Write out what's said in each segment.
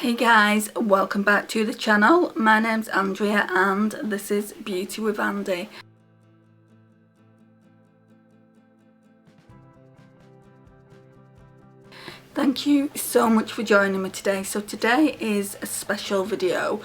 Hey guys, welcome back to the channel. My name's Andrea and this is Beauty with Andy. Thank you so much for joining me today. So today is a special video.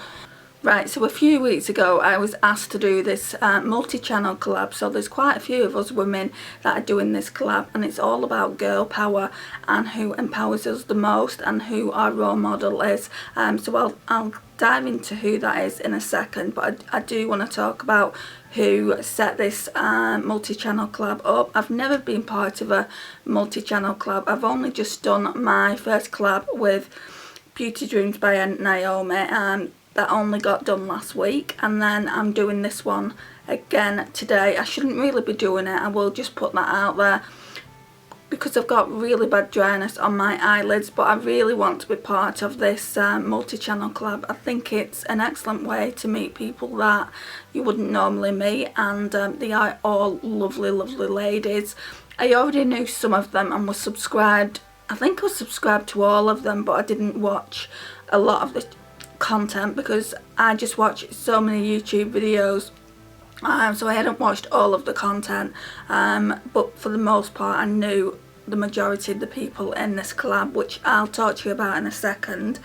Right, so a few weeks ago I was asked to do this multi-channel collab. So there's quite a few of us women that are doing this collab, and it's all about girl power and who empowers us the most and who our role model is. So I'll dive into who that is in a second, but I do want to talk about who set this multi-channel collab up. I've never been part of a multi-channel collab. I've only just done my first collab with Beauty Dreams by Naomi, that only got done last week, and then I'm doing this one again today. I shouldn't really be doing it, I will just put that out there, because I've got really bad dryness on my eyelids, but I really want to be part of this multi-channel collab. I think it's an excellent way to meet people that you wouldn't normally meet, and they are all lovely ladies. I already knew some of them and was subscribed. I think I was subscribed to all of them, but I didn't watch a lot of the content because I just watch so many YouTube videos, so I hadn't watched all of the content, but for the most part I knew the majority of the people in this collab, which I'll talk to you about in a second.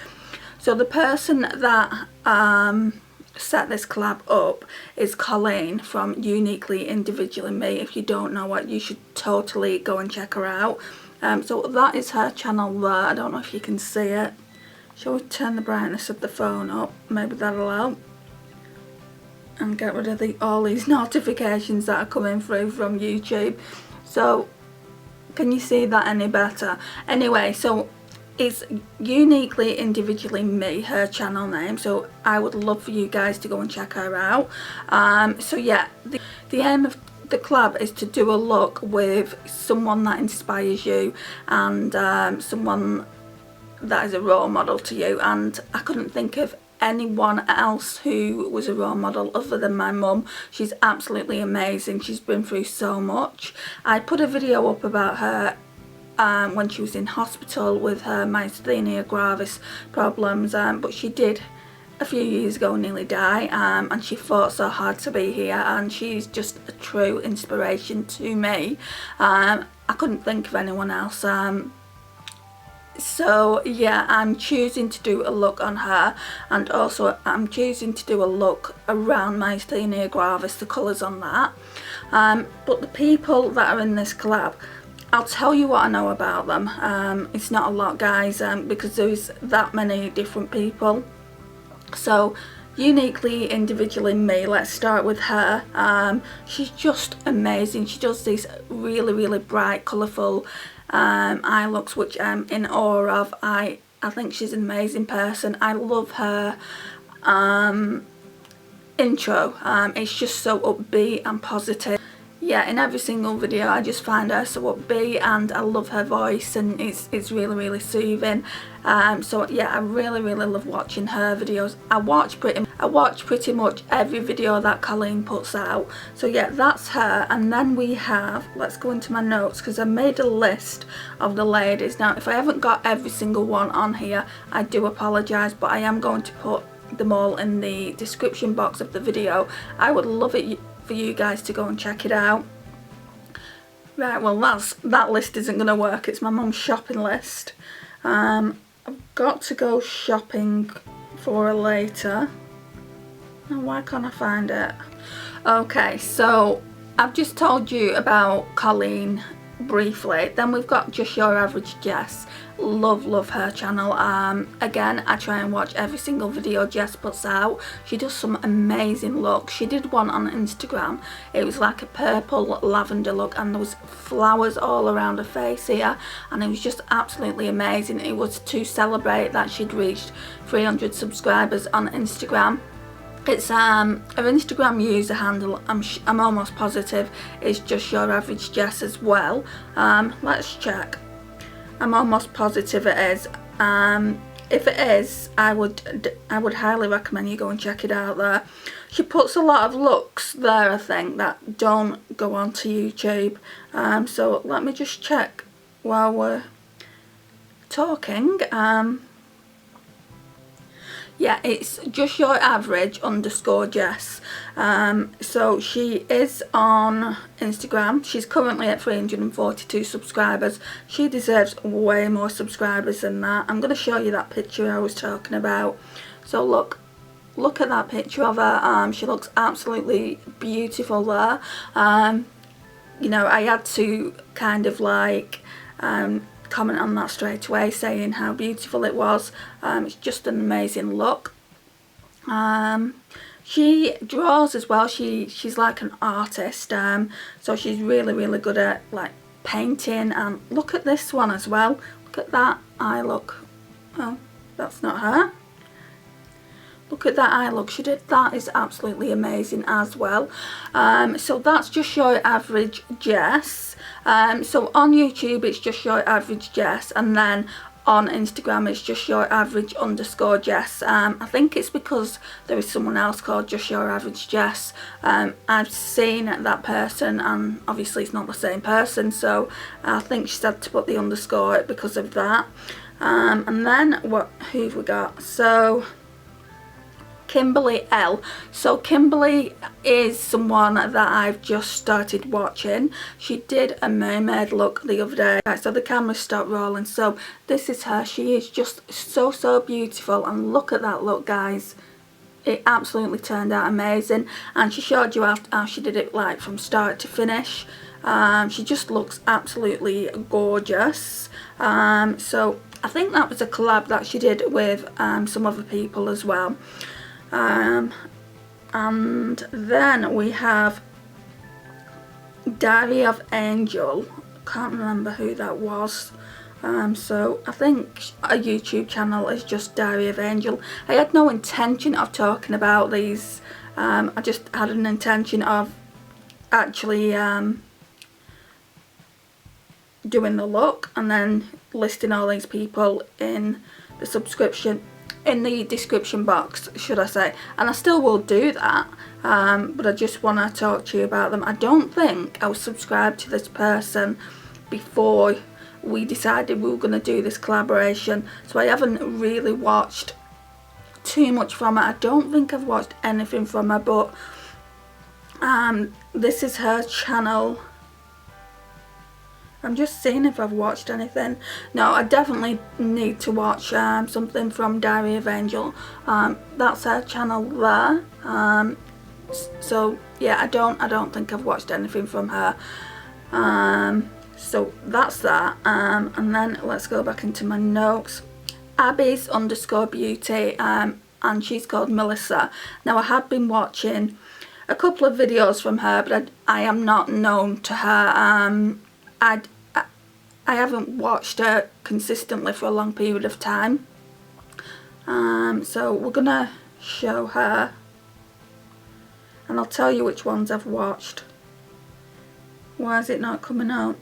So the person that set this collab up is Colleen from Uniquely Individually Me. If you don't know what, you should totally go and check her out. So that is her channel there. I don't know if you can see it. Shall we turn the brightness of the phone up? Maybe that'll help. And get rid of all these notifications that are coming through from YouTube. So, can you see that any better? Anyway, so it's Uniquely Individually Me, her channel name. So I would love for you guys to go and check her out. So yeah, the aim of the collab is to do a look with someone that inspires you and someone that is a role model to you, and I couldn't think of anyone else who was a role model other than my mum. She's absolutely amazing. She's been through so much. I put a video up about her when she was in hospital with her myasthenia gravis problems, but she did a few years ago nearly die, and she fought so hard to be here, and she's just a true inspiration to me. I couldn't think of anyone else. So yeah, I'm choosing to do a look on her, and also I'm choosing to do a look around myasthenia gravis, the colours on that. But the people that are in this collab, I'll tell you what I know about them. It's not a lot, guys, because there's that many different people. So Uniquely Individually Me, let's start with her. She's just amazing. She does these really bright, colourful eye looks, which I'm in awe of. I think she's an amazing person. I love her intro. It's just so upbeat and positive. Yeah, in every single video I just find her so upbeat, and I love her voice, and it's really soothing. So yeah, I really love watching her videos. I watch pretty much every video that Colleen puts out. So yeah, that's her. And then we have, let's go into my notes because I made a list of the ladies. Now if I haven't got every single one on here, I do apologise, but I am going to put them all in the description box of the video. I would love it for you guys to go and check it out. Right, well that list isn't going to work. It's my mum's shopping list. I've got to go shopping for her later. Now why can't I find it? Okay, so I've just told you about Colleen briefly. Then we've got Just Your Average Jess. Love her channel. Again, I try and watch every single video Jess puts out. She does some amazing looks. She did one on Instagram. It was like a purple lavender look, and there was flowers all around her face here, and it was just absolutely amazing. It was to celebrate that she'd reached 300 subscribers on Instagram. It's her Instagram user handle, I'm almost positive it's Just Your Average Jess as well. Let's check. I'm almost positive it is. If it is, I would highly recommend you go and check it out there. She puts a lot of looks there, I think, that don't go onto YouTube. So let me just check while we're talking. Yeah, it's just your average _ Jess. So she is on Instagram. She's currently at 342 subscribers. She deserves way more subscribers than that. I'm going to show you that picture I was talking about. So look at that picture of her. She looks absolutely beautiful there. You know, I had to kind of like comment on that straight away, saying how beautiful it was. It's just an amazing look. She draws as well. She's like an artist, so she's really good at like painting. And look at this one as well. Look at that eye look. Oh, that's not her. Look at that eye look she did. That is absolutely amazing as well. So that's just your average Jess. So on YouTube it's just your average Jess, and then on Instagram it's just your average _ Jess. I think it's because there is someone else called just your average Jess. I've seen that person, and obviously it's not the same person, so I think she's had to put the underscore because of that. And then who've we got? So Kimberly L. So Kimberly is someone that I've just started watching. She did a mermaid look the other day. So the camera stopped rolling. So this is her. She is just so beautiful, and look at that look, guys. It absolutely turned out amazing, and she showed you how she did it like from start to finish. She just looks absolutely gorgeous. So I think that was a collab that she did with some other people as well. And then we have Diary of Angel. Can't remember who that was. So I think a YouTube channel is just Diary of Angel. I had no intention of talking about these. I just had an intention of actually doing the look and then listing all these people in the description box, should I say. And I still will do that, but I just want to talk to you about them. I don't think I was subscribed to this person before we decided we were going to do this collaboration, so I haven't really watched too much from her. I don't think I've watched anything from her, but this is her channel. I'm just seeing if I've watched anything. No, I definitely need to watch something from Diary of Angel. That's her channel there. So yeah, I don't think I've watched anything from her. So that's that. And then let's go back into my notes. Abby's _ beauty, and she's called Melissa. Now I had been watching a couple of videos from her, but I am not known to her. I haven't watched her consistently for a long period of time. So we're gonna show her, and I'll tell you which ones I've watched. Why is it not coming out?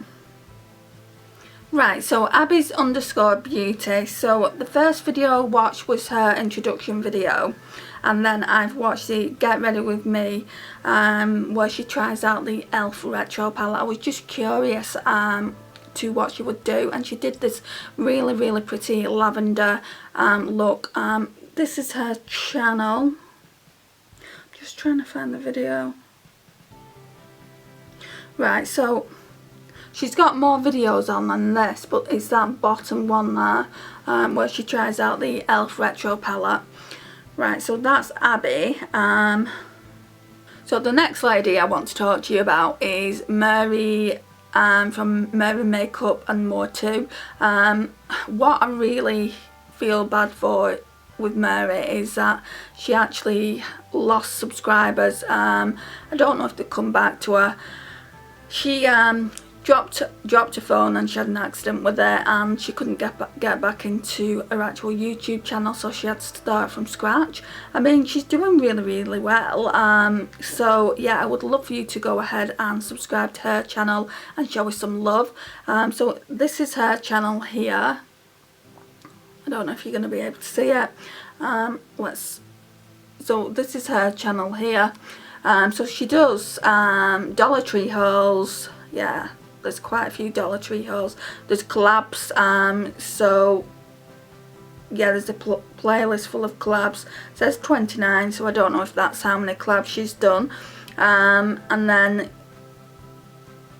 Right, so Abby's _ beauty. So the first video I watched was her introduction video, and then I've watched the Get Ready With Me, where she tries out the e.l.f. retro palette. I was just curious to what she would do, and she did this really pretty lavender look. This is her channel. Just trying to find the video. Right, so she's got more videos on than this, but it's that bottom one there, where she tries out the e.l.f. retro palette. Right, so that's Abby. So the next lady I want to talk to you about is Mary, from Mary Makeup and More Too. What I really feel bad for with Mary is that she actually lost subscribers. I don't know if they come back to her. She dropped her phone, and she had an accident with it, and she couldn't get back into her actual YouTube channel, so she had to start from scratch. I mean, she's doing really well. So yeah, I would love for you to go ahead and subscribe to her channel and show her some love. So this is her channel here. I don't know if you're going to be able to see it. So this is her channel here. So she does Dollar Tree hauls. Yeah, there's quite a few Dollar Tree hauls. There's collabs. So yeah, there's a playlist full of collabs. It says 29, so I don't know if that's how many collabs she's done. And then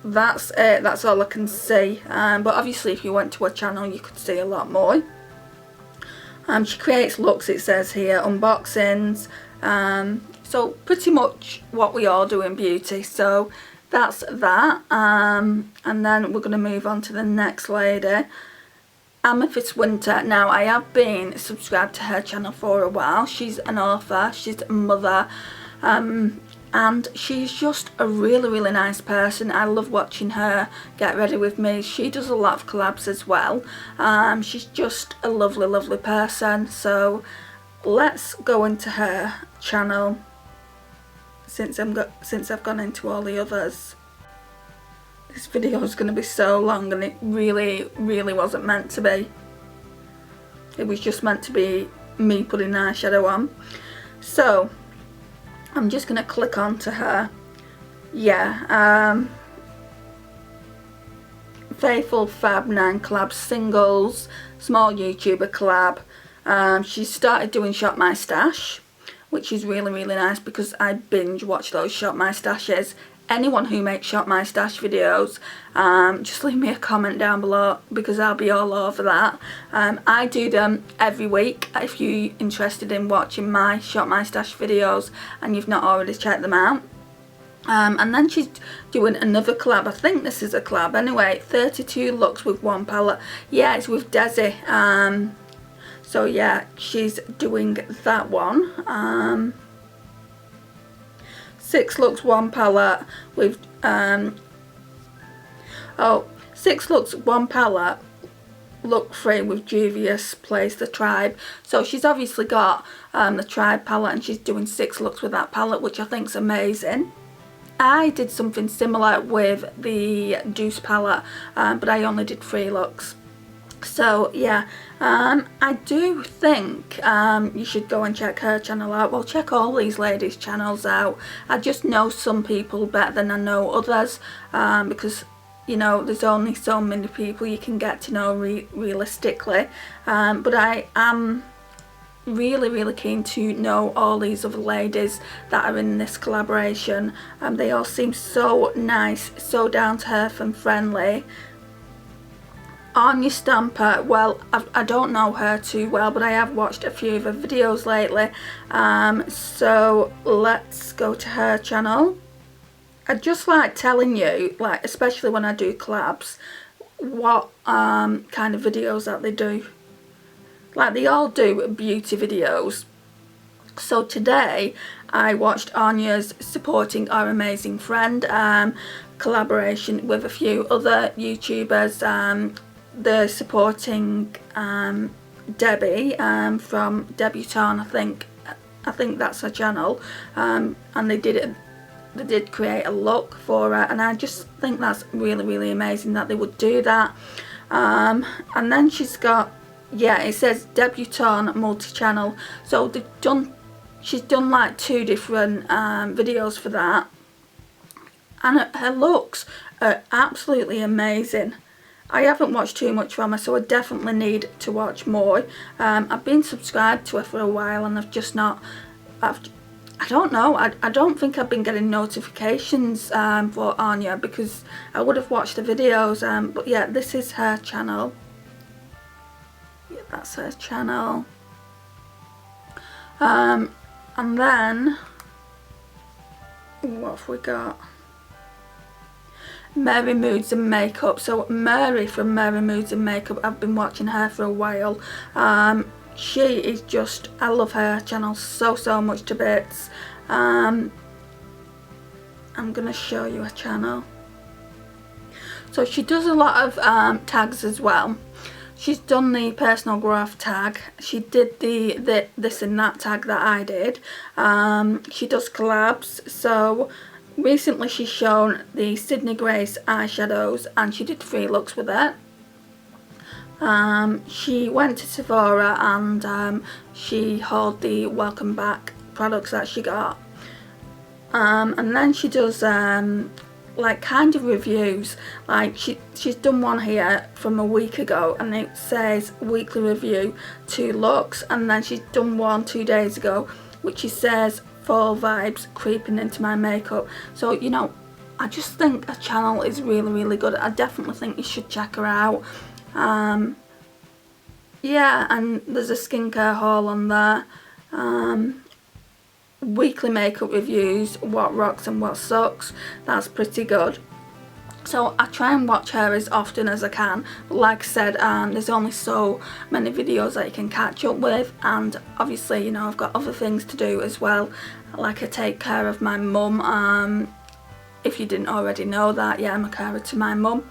that's it, that's all I can see. But obviously if you went to her channel you could see a lot more. She creates looks, it says here, unboxings, so pretty much what we all do in beauty. So that's that. And then we're going to move on to the next lady, Amethyst Winter. Now, I have been subscribed to her channel for a while. She's an author, she's a mother, and she's just a really nice person. I love watching her get ready with me. She does a lot of collabs as well. She's just a lovely person. So let's go into her channel since I've gone into all the others. This video is going to be so long, and it really wasn't meant to be. It was just meant to be me putting eyeshadow on. So I'm just going to click on to her. Yeah, Faithful Fab 9 collab singles, small YouTuber collab. She started doing Shop My Stash, which is really nice because I binge watch those Shop My Stashes. Anyone who makes Shop My Stash videos, just leave me a comment down below because I'll be all over that. I do them every week. If you're interested in watching my Shop My Stash videos and you've not already checked them out. And then she's doing another collab. I think this is a collab anyway. 32 looks with one palette. Yeah, it's with Desi. So yeah, she's doing that one. 6 looks, 1 palette with 6 looks, 1 palette, look 3 with Dubious Plays the Tribe. So she's obviously got the Tribe palette, and she's doing 6 looks with that palette, which I think's amazing. I did something similar with the Deuce palette, but I only did 3 looks. So yeah, I do think you should go and check her channel out. Well, check all these ladies' channels out. I just know some people better than I know others, because you know there's only so many people you can get to know realistically. But I am really keen to know all these other ladies that are in this collaboration. They all seem so nice, so down to earth and friendly. Anya Stamper, well, I don't know her too well, but I have watched a few of her videos lately. So let's go to her channel. I just like telling you, like, especially when I do collabs, what kind of videos that they do. Like, they all do beauty videos. So today I watched Anya's Supporting Our Amazing Friend collaboration with a few other YouTubers. They're supporting Debbie from Debutante, I think that's her channel, and they did create a look for her, and I just think that's really amazing that they would do that. And then she's got, yeah, it says Debutante multi-channel, so she's done like 2 different videos for that, and her looks are absolutely amazing. I haven't watched too much from her, so I definitely need to watch more. I've been subscribed to her for a while, and I've just not, I don't know, I don't think I've been getting notifications for Anya, because I would have watched the videos. But yeah, this is her channel. Yeah, that's her channel. And then, what have we got? Mary Moods and Makeup. So Mary from Mary Moods and Makeup, I've been watching her for a while. She is just, I love her channel so much to bits. I'm gonna show you her channel. So she does a lot of tags as well. She's done the personal growth tag. She did the this and that tag that I did. She does collabs. So recently she's shown the Sydney Grace eyeshadows, and she did 3 looks with it. She went to Sephora and she hauled the welcome back products that she got. And then she does like kind of reviews. Like she's done one here from a week ago and it says weekly review 2 looks, and then she's done one 2 days ago which says fall vibes creeping into my makeup. So you know, I just think her channel is really good. I definitely think you should check her out. Yeah, and there's a skincare haul on there. Weekly makeup reviews, what rocks and what sucks. That's pretty good. So I try and watch her as often as I can, but like I said, there's only so many videos that you can catch up with, and obviously, you know, I've got other things to do as well. Like I take care of my mum. If you didn't already know that, yeah, I'm a carer to my mum.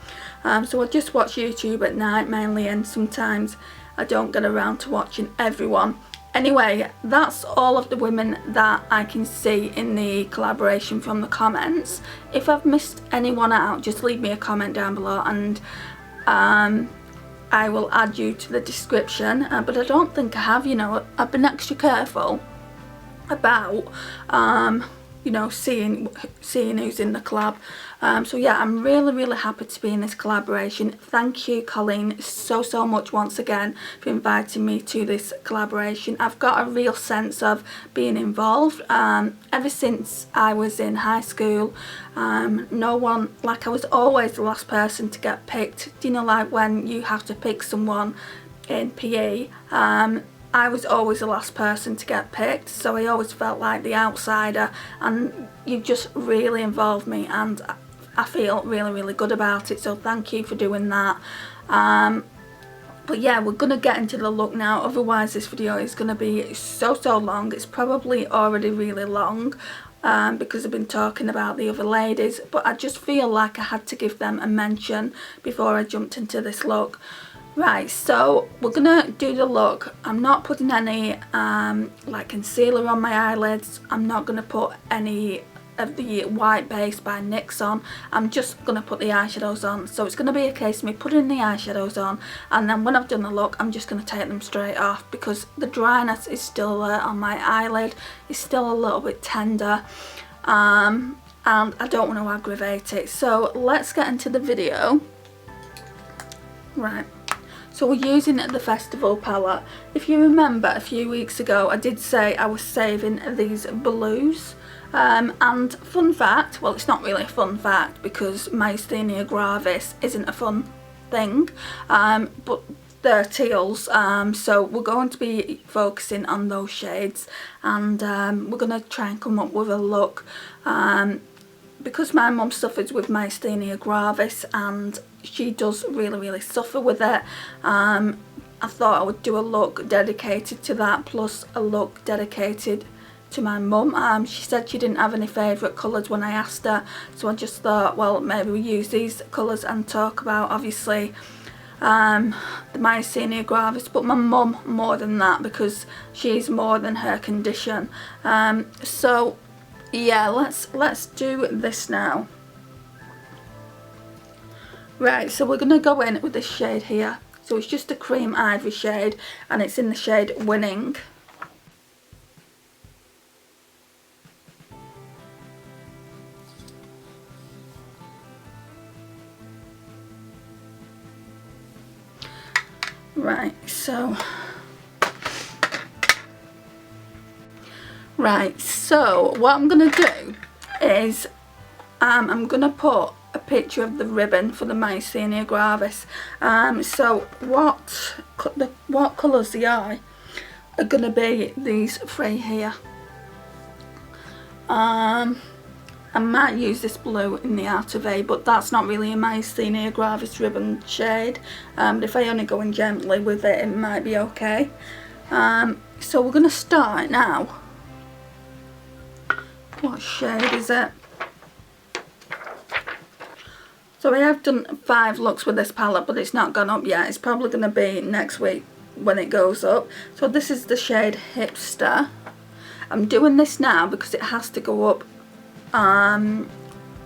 So I just watch YouTube at night mainly, and sometimes I don't get around to watching everyone. Anyway, that's all of the women that I can see in the collaboration from the comments. If I've missed anyone out, just leave me a comment down below and I will add you to the description. But I don't think I have, you know. I've been extra careful about you know, seeing who's in the collab. So yeah, I'm really happy to be in this collaboration. Thank you, Colleen, so much once again for inviting me to this collaboration. I've got a real sense of being involved. Ever since I was in high school, no one, like I was always the last person to get picked. Do you know, like when you have to pick someone in PE, I was always the last person to get picked, so I always felt like the outsider, and you just really involved me, and I feel really good about it, so thank you for doing that. But yeah, we're gonna get into the look now, otherwise this video is gonna be so long. It's probably already really long because I've been talking about the other ladies, but I just feel like I had to give them a mention before I jumped into this look. Right, so we're gonna do the look. I'm not putting any like concealer on my eyelids. I'm not gonna put any of the white base by NYX on. I'm just gonna put the eyeshadows on. So it's gonna be a case of me putting the eyeshadows on, and then when I've done the look, I'm just gonna take them straight off because the dryness is still there on my eyelid. It's still a little bit tender, and I don't want to aggravate it. So let's get into the video. Right. So we're using the Festival palette. If you remember a few weeks ago, I did say I was saving these blues. And fun fact, well, it's not really a fun fact because myasthenia gravis isn't a fun thing, but they're teals, so we're going to be focusing on those shades, and we're going to try and come up with a look. Because my mum suffers with myasthenia gravis and she does really suffer with it, I thought I would do a look dedicated to that, plus a look dedicated to my mum. She said she didn't have any favourite colours when I asked her, so I just thought, well, maybe we use these colours and talk about, obviously, the myasthenia gravis, but my mum more than that because she's more than her condition. So yeah, let's do this now. Right, so we're going to go in with this shade here. So it's just a cream ivory shade and it's in the shade Winning. Right, so what I'm going to do is I'm going to put a picture of the ribbon for the myasthenia gravis. So what colours they are going to be these three here. I might use this blue in the Art of A, but that's not really a myasthenia gravis ribbon shade. But if I only go in gently with it, it might be okay. So we're going to start now. What shade is it? So I have done 5 looks with this palette, but it's not gone up yet. It's probably going to be next week when it goes up. So this is the shade Hipster. I'm doing this now because it has to go up on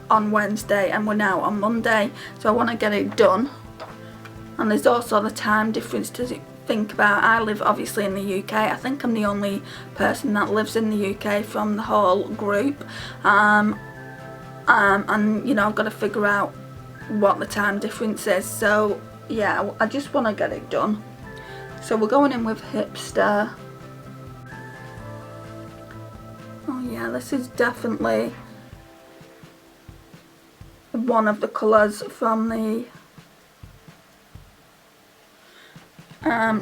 Wednesday and we're now on Monday, so I want to get it done. And there's also the time difference to think about. I live obviously in the UK. I think I'm the only person that lives in the UK from the whole group. and you know, I've got to figure out what the time difference is, so yeah, I just want to get it done. So we're going in with Hipster. Oh yeah, this is definitely one of the colours from the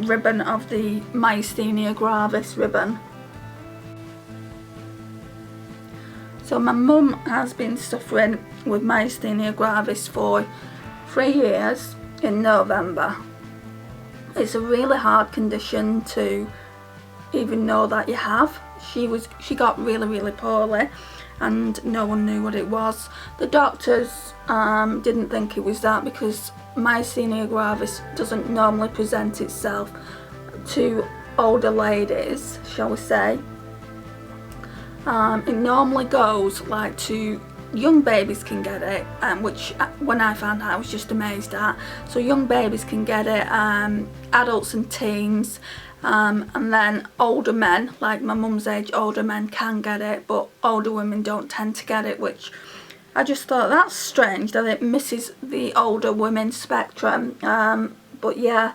ribbon of the Myasthenia Gravis ribbon. So my mum has been suffering with Myasthenia Gravis for 3 years in November. It's a really hard condition to even know that you have. She got really poorly and no one knew what it was. The doctors didn't think it was that, because Myasthenia Gravis doesn't normally present itself to older ladies, shall we say. It normally goes like to young babies can get it, which when I found out I was just amazed at. So young babies can get it, adults and teens, and then older men, like my mum's age, older men can get it, but older women don't tend to get it, which I just thought that's strange that it misses the older women's spectrum. But yeah,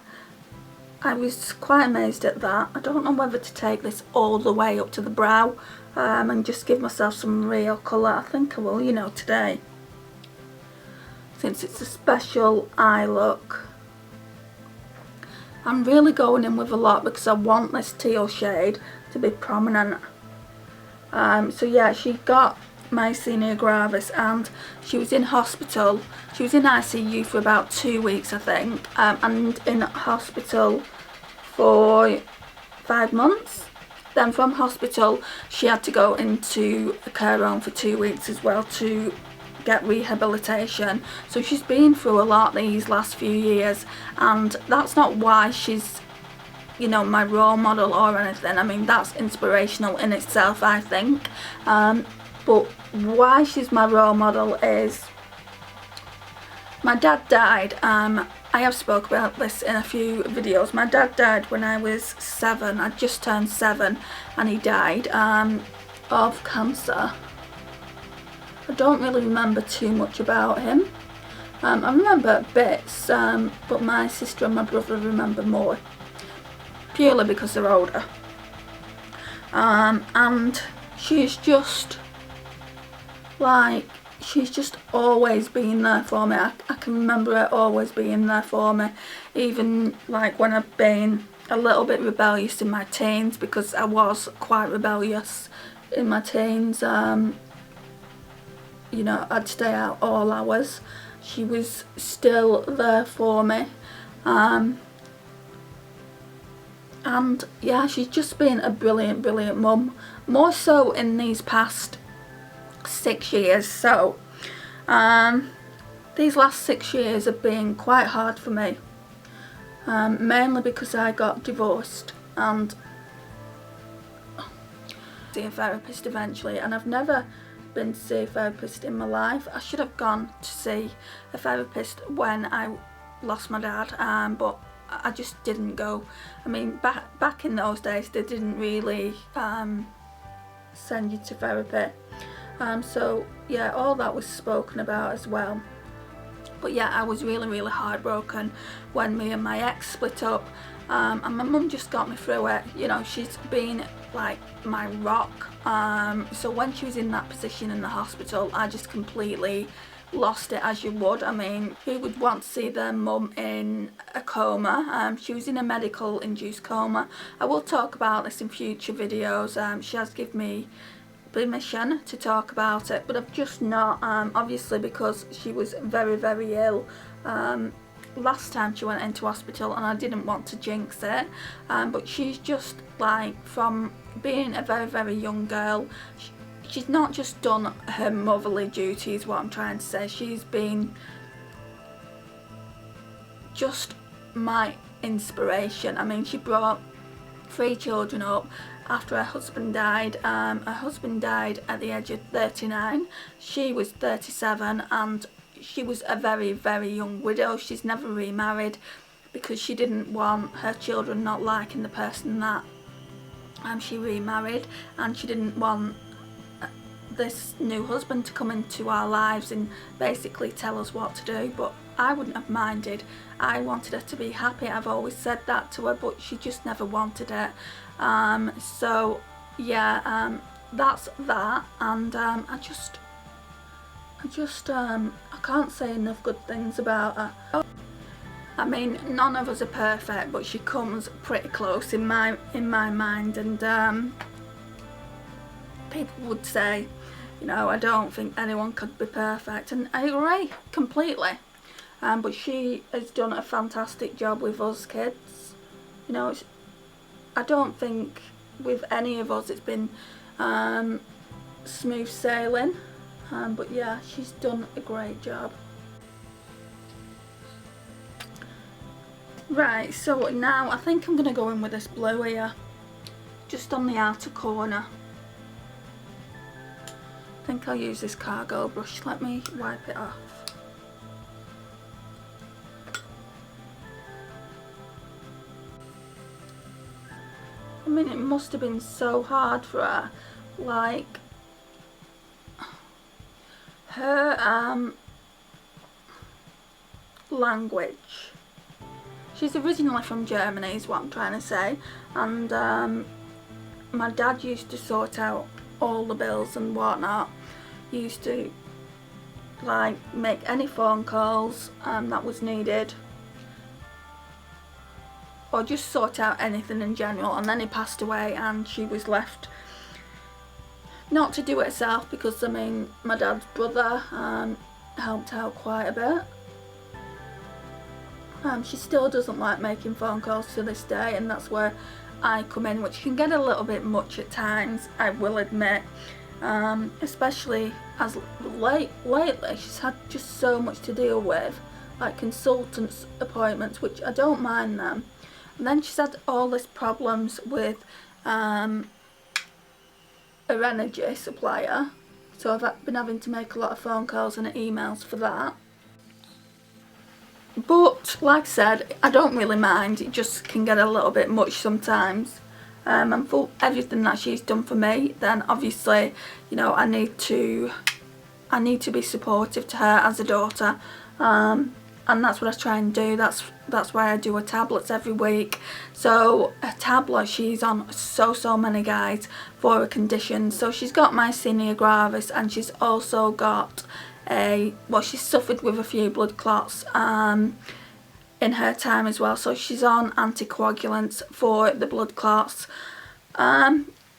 I was quite amazed at that. I don't know whether to take this all the way up to the brow and just give myself some real colour. I think I will, you know, today, since it's a special eye look. I'm really going in with a lot because I want this teal shade to be prominent. So yeah, she got Myasthenia Gravis and she was in hospital. She was in ICU for about 2 weeks, I think, and in hospital for 5 months. Then from hospital she had to go into a care home for 2 weeks as well to get rehabilitation. So she's been through a lot these last few years, and that's not why she's, you know, my role model or anything. I mean, that's inspirational in itself, I think, but why she's my role model is my dad died. I have spoke about this in a few videos. My dad died when I was 7. I just turned 7 and he died of cancer. I don't really remember too much about him. I remember bits, but my sister and my brother remember more, purely because they're older. And she's just like, she's just always been there for me. I can remember her always being there for me, even like when I've been a little bit rebellious in my teens, because I was quite rebellious in my teens. You know, I'd stay out all hours. She was still there for me. And yeah, she's just been a brilliant mum, more so in these past 6 years. So these last 6 years have been quite hard for me, mainly because I got divorced and see a therapist eventually, and I've never been to see a therapist in my life. I should have gone to see a therapist when I lost my dad, but I just didn't go. I mean, back in those days they didn't really send you to therapy. So yeah, all that was spoken about as well. But yeah, I was really heartbroken when me and my ex split up, and my mum just got me through it. You know, she's been like my rock. So when she was in that position in the hospital, I just completely lost it, as you would. I mean, who would want to see their mum in a coma? She was in a medical induced coma. I will talk about this in future videos. She has given me permission to talk about it, but I've just not, obviously because she was very ill last time she went into hospital, and I didn't want to jinx it, but she's just like, from being a very young girl, she's not just done her motherly duties, what I'm trying to say, she's been just my inspiration. I mean, she brought 3 children up after her husband died. Her husband died at the age of 39. She was 37, and she was a very young widow. She's never remarried because she didn't want her children not liking the person that she remarried, and she didn't want this new husband to come into our lives and basically tell us what to do, but I wouldn't have minded. I wanted her to be happy. I've always said that to her, but she just never wanted it. So yeah, that's that. And I can't say enough good things about her. I mean, none of us are perfect, but she comes pretty close in my mind. And people would say, you know, I don't think anyone could be perfect, and I agree completely. But she has done a fantastic job with us kids. You know, I don't think with any of us it's been smooth sailing. But yeah, she's done a great job. Right, so now I think I'm going to go in with this blue here, just on the outer corner. I think I'll use this cargo brush. Let me wipe it off. I mean, it must have been so hard for her, like her language. She's originally from Germany is what I'm trying to say, and my dad used to sort out all the bills and whatnot. He used to like make any phone calls that was needed, or just sort out anything in general, and then he passed away and she was left not to do it herself, because I mean my dad's brother helped out quite a bit. She still doesn't like making phone calls to this day, and that's where I come in, which can get a little bit much at times, I will admit. Especially as lately she's had just so much to deal with, like consultants appointments, which I don't mind them. And then she's had all these problems with her energy supplier, so I've been having to make a lot of phone calls and emails for that. But like I said, I don't really mind. It just can get a little bit much sometimes. And for everything that she's done for me, then obviously, you know, I need to be supportive to her as a daughter. And that's what I try and do. That's why I do her tablets every week. So a tablet, she's on so many guides for her condition. So she's got myasthenia gravis, and she's also got she's suffered with a few blood clots in her time as well, so she's on anticoagulants for the blood clots.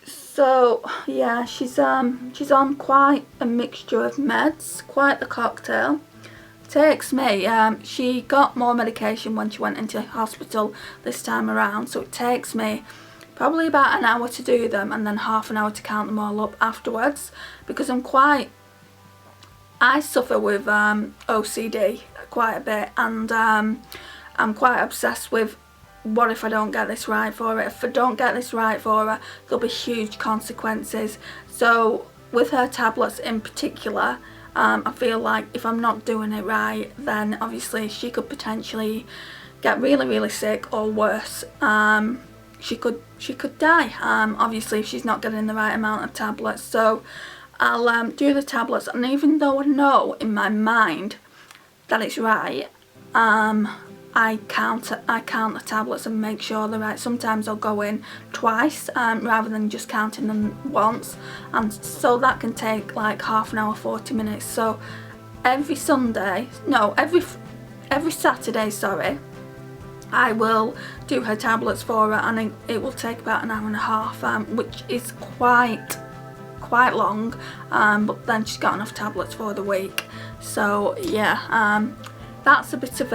So yeah, she's on quite a mixture of meds, quite the cocktail. Takes me, she got more medication when she went into hospital this time around, so it takes me probably about an hour to do them, and then half an hour to count them all up afterwards, because I suffer with OCD quite a bit, and I'm quite obsessed with what if I don't get this right for her. If I don't get this right for her, there'll be huge consequences. So with her tablets in particular, I feel like if I'm not doing it right, then obviously she could potentially get really sick, or worse, she could die, obviously, if she's not getting the right amount of tablets. So I'll do the tablets, and even though I know in my mind that it's right, I count the tablets and make sure they're right. Sometimes I'll go in twice rather than just counting them once, and so that can take like half an hour, 40 minutes. So every Saturday, sorry, I will do her tablets for her, and it will take about an hour and a half, which is quite long, but then she's got enough tablets for the week. So yeah, that's a bit of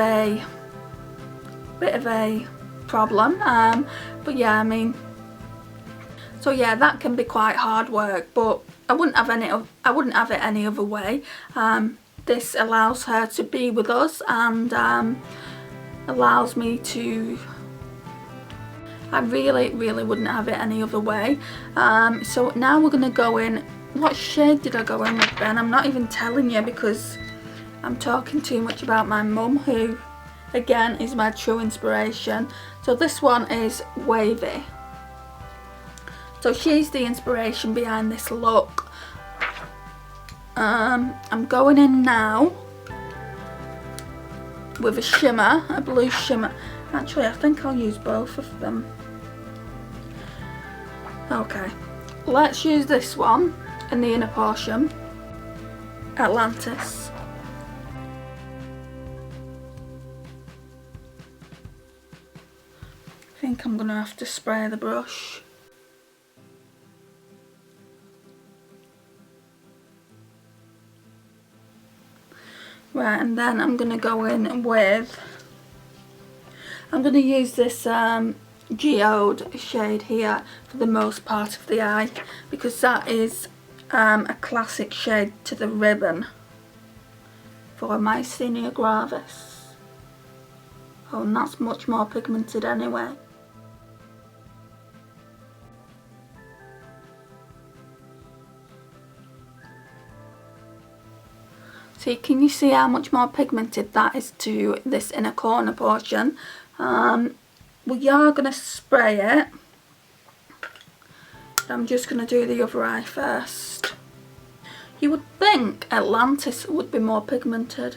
a problem, but yeah, I mean, so yeah, that can be quite hard work, but I wouldn't have it any other way. This allows her to be with us, and allows me to, I really wouldn't have it any other way. So now we're going to go in, what shade did I go in with then? I'm not even telling you, because I'm talking too much about my mum, who again is my true inspiration. So this one is Wavy. So she's the inspiration behind this look. I'm going in now with a shimmer, a blue shimmer. Actually, I think I'll use both of them. Okay, let's use this one in the inner portion, Atlantis. I think I'm gonna have to spray the brush. Right, and then I'm gonna go in with, I'm gonna use this geode shade here for the most part of the eye, because that is a classic shade to the ribbon for Myasthenia gravis. Oh, and that's much more pigmented anyway. So can you see how much more pigmented that is to this inner corner portion? We are going to spray it. I'm just going to do the other eye first. You would think Atlantis would be more pigmented.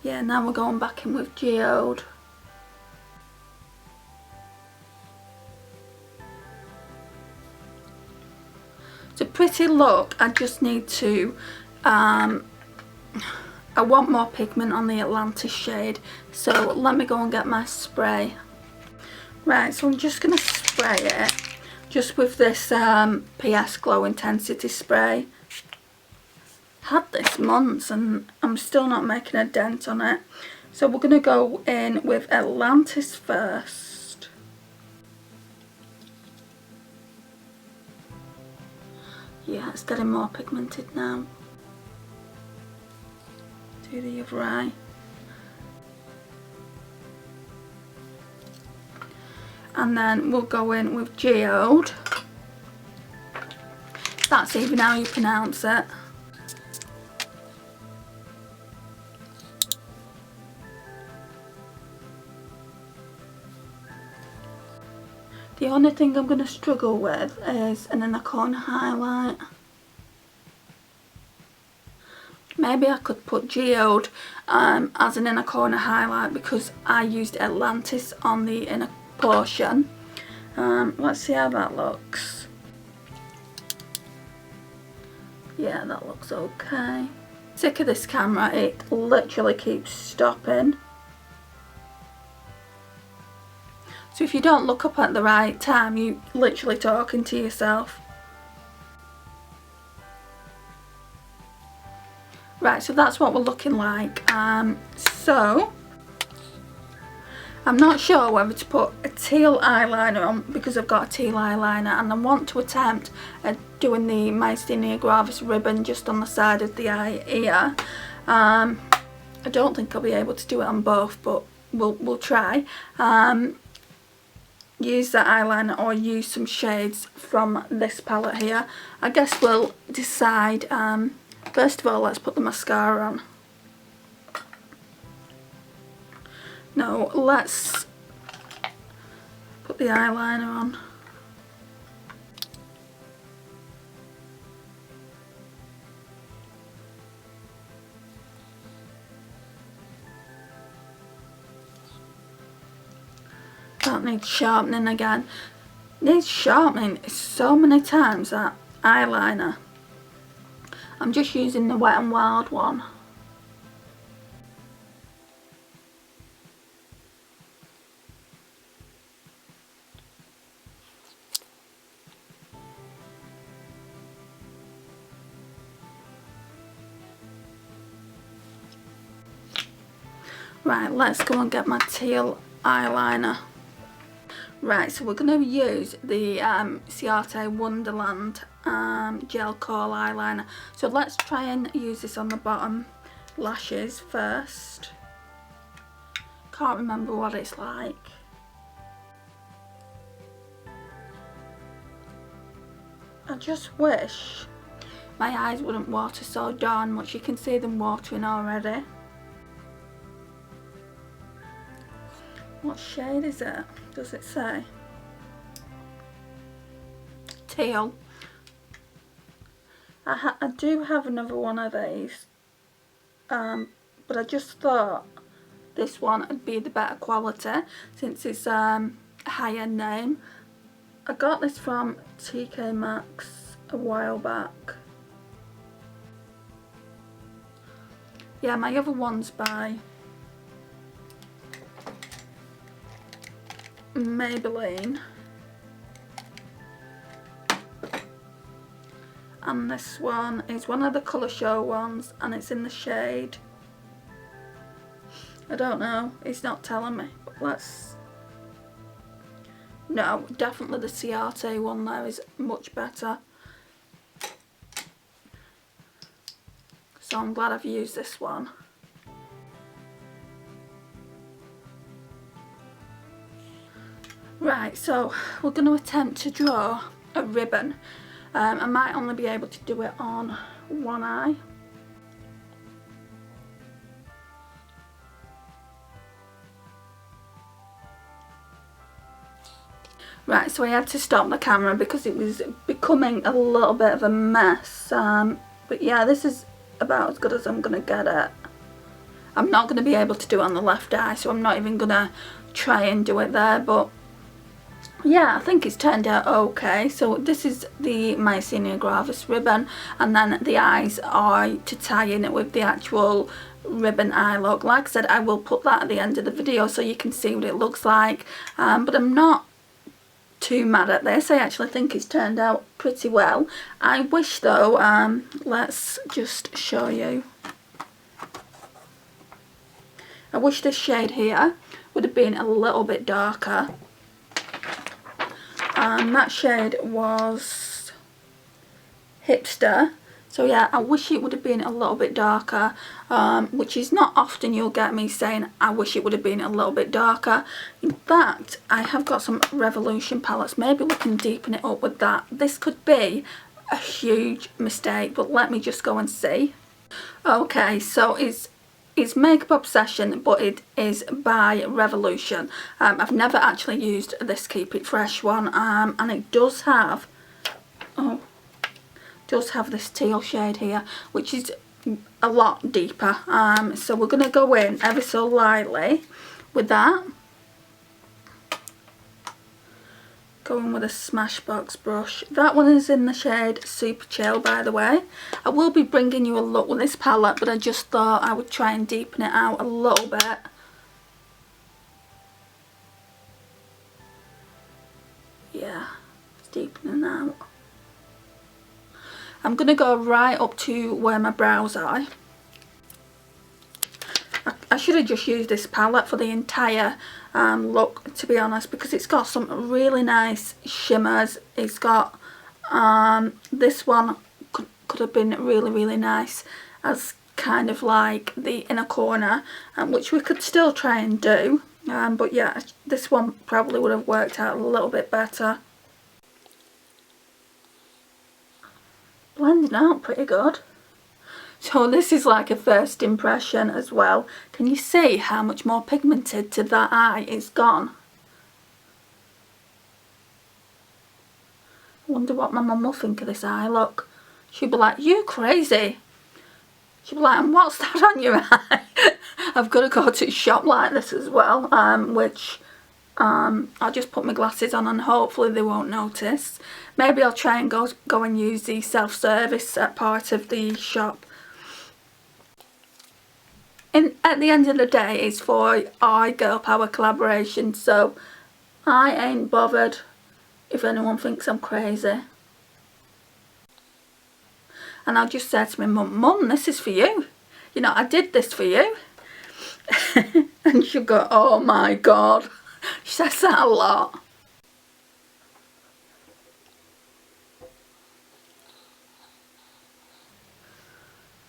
Yeah, now we're going back in with geode. It's a pretty look. I just need to, I want more pigment on the Atlantis shade, so let me go and get my spray. Right, so I'm just going to spray it just with this PS Glow Intensity Spray. Had this months and I'm still not making a dent on it. So we're going to go in with Atlantis first. Yeah, it's getting more pigmented now. Do the other eye. And then we'll go in with geode. That's even how you pronounce it. The only thing I'm going to struggle with is an inner corner highlight. Maybe I could put geode as an inner corner highlight because I used Atlantis on the inner portion. Let's see how that looks. Yeah, that looks okay. Sick of this camera, it literally keeps stopping. So if you don't look up at the right time, you're literally talking to yourself. Right, so that's what we're looking like. So I'm not sure whether to put a teal eyeliner on because I've got a teal eyeliner, and I want to attempt at doing the Myasthenia gravis ribbon just on the side of the eye here. I don't think I'll be able to do it on both, but we'll try. Use that eyeliner or use some shades from this palette here. I guess we'll decide. First of all, let's put the mascara on. No, let's put the eyeliner on. That needs sharpening again. Needs sharpening so many times, that eyeliner. I'm just using the Wet n Wild one. Right, let's go and get my teal eyeliner. Right, so we're going to use the Ciate Wonderland gel kohl eyeliner. So let's try and use this on the bottom lashes first. Can't remember what it's like. I just wish my eyes wouldn't water so darn much. You can see them watering already. What shade is it? Does it say? Teal. I do have another one of these, but I just thought this one would be the better quality since it's a high-end name. I got this from TK Maxx a while back. Yeah, my other one's by Maybelline, and this one is one of the Colour Show ones, and it's in the shade, I don't know, it's not telling me, but let's, no, definitely the CRT one there is much better, so I'm glad I've used this one. Right, so we're going to attempt to draw a ribbon. I might only be able to do it on one eye. Right, so I had to stop the camera because it was becoming a little bit of a mess. But yeah, this is about as good as I'm going to get it. I'm not going to be able to do it on the left eye, so I'm not even going to try and do it there, but yeah, I think it's turned out okay. So this is the Myasthenia Gravis ribbon, and then the eyes are to tie in it with the actual ribbon eye look. Like I said, I will put that at the end of the video so you can see what it looks like, but I'm not too mad at this. I actually think it's turned out pretty well. I wish though, let's just show you, I wish this shade here would have been a little bit darker. That shade was Hipster, so yeah, I wish it would have been a little bit darker, which is not often you'll get me saying I wish it would have been a little bit darker. In fact, I have got some Revolution palettes, maybe we can deepen it up with that. This could be a huge mistake, but let me just go and see. Okay, so it's Makeup Obsession, but it is by Revolution. I've never actually used this Keep It Fresh one, and it does have, this teal shade here, which is a lot deeper. So we're going to go in ever so lightly with that. Going with a Smashbox brush. That one is in the shade Super Chill, by the way. I will be bringing you a look with this palette, but I just thought I would try and deepen it out a little bit. Yeah, it's deepening out. I'm going to go right up to where my brows are. I should have just used this palette for the entire look, to be honest, because it's got some really nice shimmers. It's got this one could have been really nice as kind of like the inner corner, which we could still try and do, but yeah, this one probably would have worked out a little bit better. Blending out pretty good. So this is like a first impression as well. Can you see how much more pigmented to that eye it's gone? I wonder what my mum will think of this eye look. She'll be like, you crazy. She'll be like, and what's that on your eye? I've got to go to a shop like this as well, which I'll just put my glasses on and hopefully they won't notice. Maybe I'll try and go and use the self-service part of the shop. At the end of the day, it's for our Girl Power collaboration, so I ain't bothered if anyone thinks I'm crazy. And I'll just say to my mum, Mum, this is for you. You know, I did this for you. And she'll go, oh my God. She says that a lot.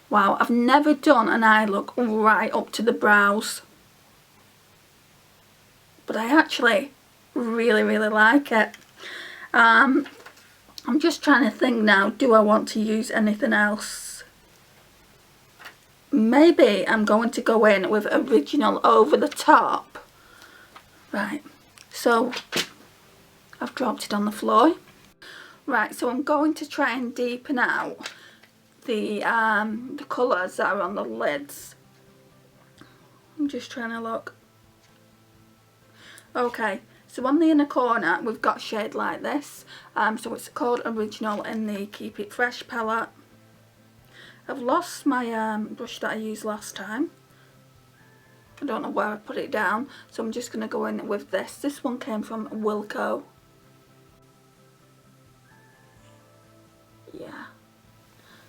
Wow, I've never done an eye look right up to the brows, but I actually really like it. I'm just trying to think now, do I want to use anything else? Maybe I'm going to go in with Original Over the Top. Right, so I've dropped it on the floor. Right, so I'm going to try and deepen out the colours that are on the lids. I'm just trying to look. Okay, so on the inner corner we've got a shade like this. So it's called Original in the Keep It Fresh palette. I've lost my brush that I used last time. I don't know where I put it down, so I'm just going to go in with this. This one came from Wilco. Yeah,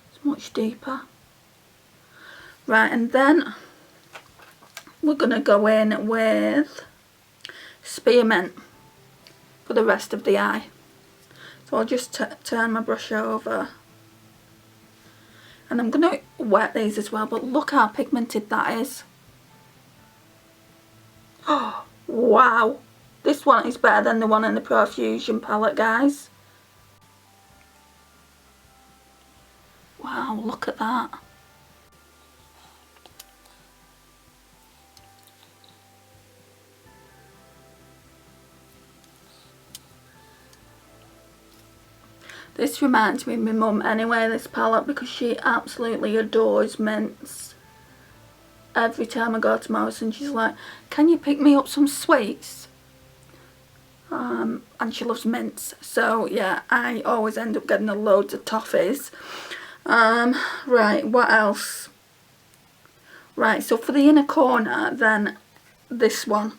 it's much deeper. Right, and then we're going to go in with Spearmint for the rest of the eye. So I'll just turn my brush over. And I'm going to wet these as well, but look how pigmented that is. Oh, wow. This one is better than the one in the Profusion palette, guys. Wow, look at that. This reminds me of my mum anyway, this palette, because she absolutely adores mints. Every time I go to Morrison, she's like, can you pick me up some sweets? And she loves mints. So yeah, I always end up getting loads of toffees. Right, what else? Right, so for the inner corner, then this one.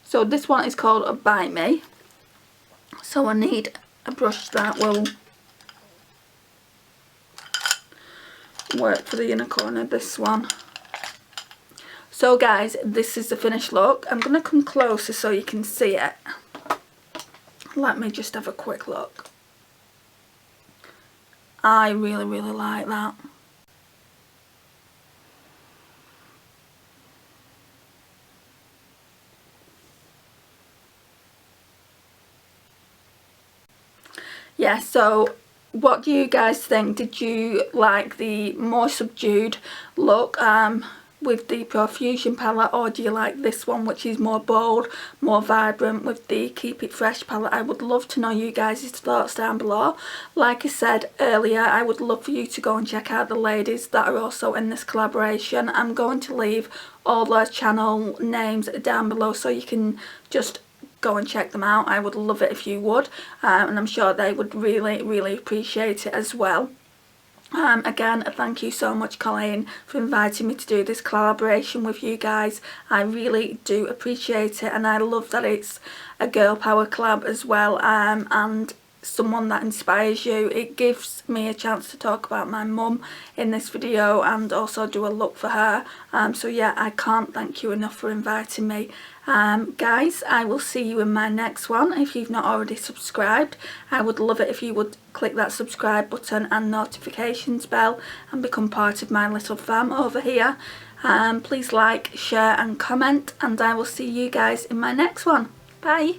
So this one is called a Bite Me. So I need a brush that will work for the inner corner, this one. So guys, this is the finished look. I'm going to come closer so you can see it. Let me just have a quick look. I really, really like that. Yeah, so what do you guys think? Did you like the more subdued look with the Profusion palette, or do you like this one, which is more bold, more vibrant with the Keep It Fresh palette? I would love to know you guys' thoughts down below. Like I said earlier, I would love for you to go and check out the ladies that are also in this collaboration. I'm going to leave all their channel names down below so you can just go and check them out. I would love it if you would, and I'm sure they would really, really appreciate it as well. Again, thank you so much, Colleen, for inviting me to do this collaboration with you guys. I really do appreciate it, and I love that it's a girl power collab as well, and someone that inspires you. It gives me a chance to talk about my mum in this video and also do a look for her. So yeah, I can't thank you enough for inviting me. Guys, I will see you in my next one. If you've not already subscribed, I would love it if you would click that subscribe button and notifications bell and become part of my little fam over here. Please like, share and comment, and I will see you guys in my next one. Bye.